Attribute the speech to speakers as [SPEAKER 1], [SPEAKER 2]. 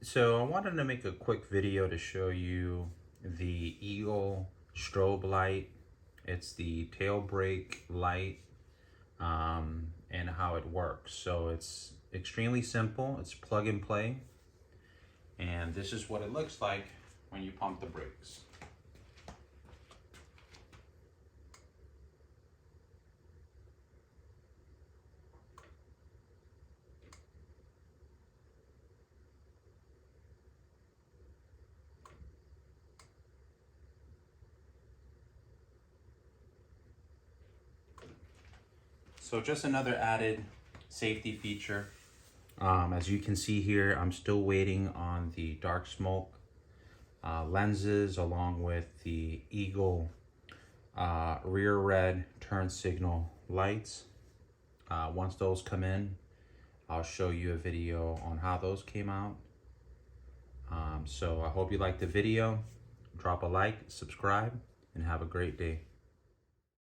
[SPEAKER 1] So I wanted to make a quick video to show you the Eagle strobe light. It's the tail brake light and how it works. So it's extremely simple. It's plug and play. And this is what it looks like when you pump the brakes. So just another added safety feature. As you can see here, I'm still waiting on the dark smoke lenses along with the Eagle rear red turn signal lights. Once those come in, I'll show you a video on how those came out. So I hope you liked the video. Drop a like, subscribe, and have a great day.